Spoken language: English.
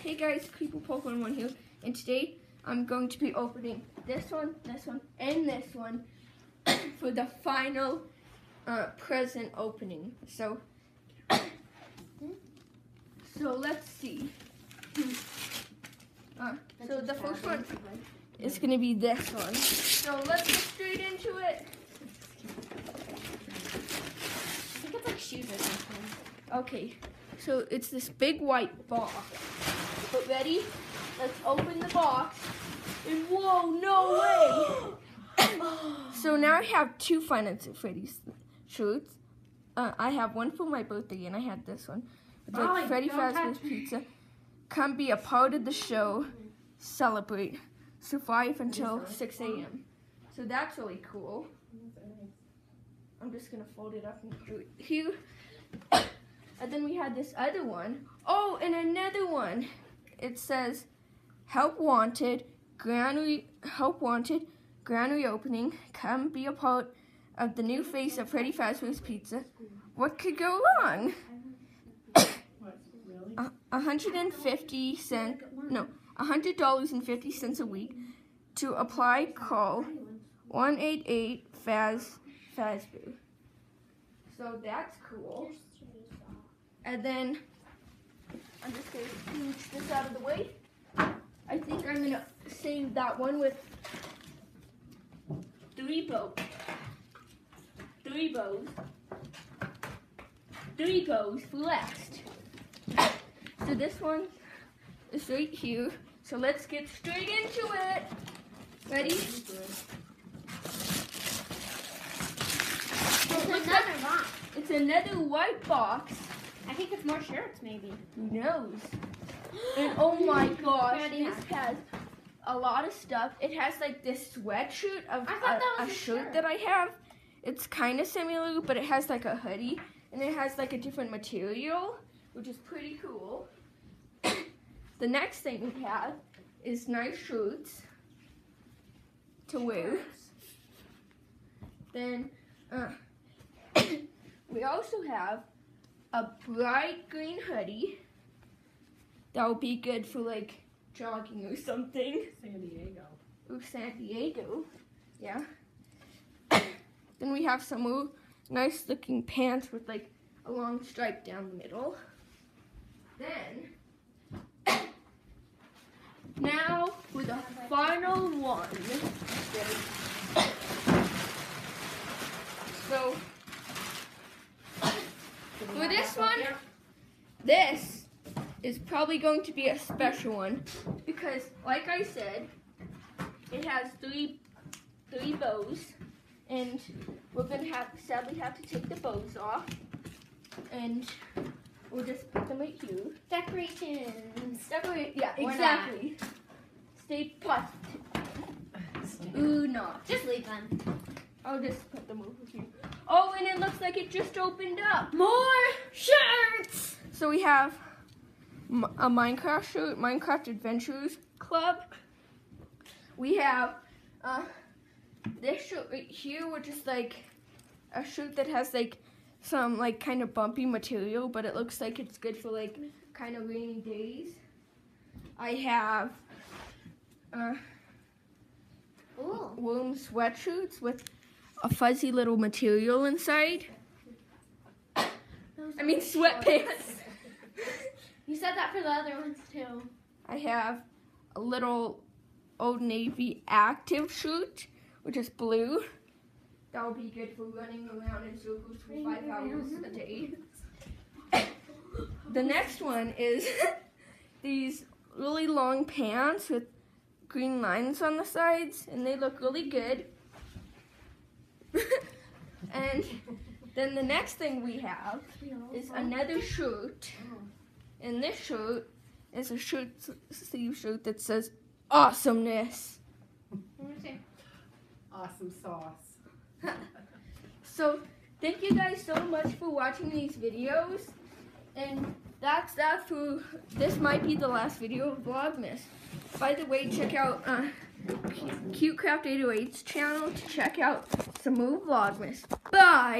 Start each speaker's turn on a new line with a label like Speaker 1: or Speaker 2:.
Speaker 1: Hey guys, Creeper Pokemon 1 here, and today I'm going to be opening this one, and this one for the final present opening. So let's see. So the first one is going to be this one. So let's get straight into it.
Speaker 2: I think it's like shoes or something.
Speaker 1: Okay, so it's this big white box. But ready? Let's open the box. And whoa, no way! So now I have two Five Nights at Freddy's shirts. I have one for my birthday, and I had this one. It's like Freddy Fazbear's Pizza. Come be a part of the show. Celebrate. Survive until 6 a.m. So that's really cool. I'm just gonna fold it up and do it here. And then we had this other one. Oh, and another one. It says, help wanted, grand reopening. Come be a part of the new face of Freddy Fazbear's Pizza. What could go wrong? $100.50 a week. To apply, call 188-FAZBEAR. So that's cool. And then I'm just going to scooch this out of the way. I think I'm going to save that one with three bows. Three bows for last. So this one is right here. So let's get straight into it. Ready? It's another white box.
Speaker 2: I think it's more shirts, maybe.
Speaker 1: Who knows? And oh my gosh, this has a lot of stuff. It has like this sweatshirt of a shirt that I have. It's kind of similar, but it has like a hoodie. And it has like a different material, which is pretty cool. The next thing we have is nice shirts to wear. Then we also have a bright green hoodie. That would be good for like jogging or something.
Speaker 3: San Diego.
Speaker 1: Ooh, San Diego. Yeah. Then we have some more nice looking pants with like a long stripe down the middle. Then, now for the final one. So, for this one, this is probably going to be a special one because, like I said, it has three bows, and we're gonna sadly have to take the bows off, and we'll just put them right here.
Speaker 2: Decorations.
Speaker 1: Yeah, exactly. Stay put. Ooh, no.
Speaker 2: Just leave them.
Speaker 1: I'll just put them over here. Oh, and it looks like it just opened up.
Speaker 2: More shirts.
Speaker 1: So we have a Minecraft shirt, Minecraft Adventures Club. We have this shirt right here, which is like a shirt that has like some like kind of bumpy material, but it looks like it's good for like kind of rainy days. I have warm sweatshirts with a fuzzy little material inside. I mean sweatpants.
Speaker 2: You said that for the other ones too.
Speaker 1: I have a little Old Navy active shirt, which is blue. That will be good for running around in circles for 5 hours a day. The next one is these really long pants with green lines on the sides, and they look really good. And then the next thing we have is another shirt. And this shirt is a sleeve shirt that says awesomeness.
Speaker 3: Awesome sauce.
Speaker 1: So thank you guys so much for watching these videos. And that's that for, this might be the last video of Vlogmas. By the way, check out CuteCraft808's channel to check out some more Vlogmas. Bye!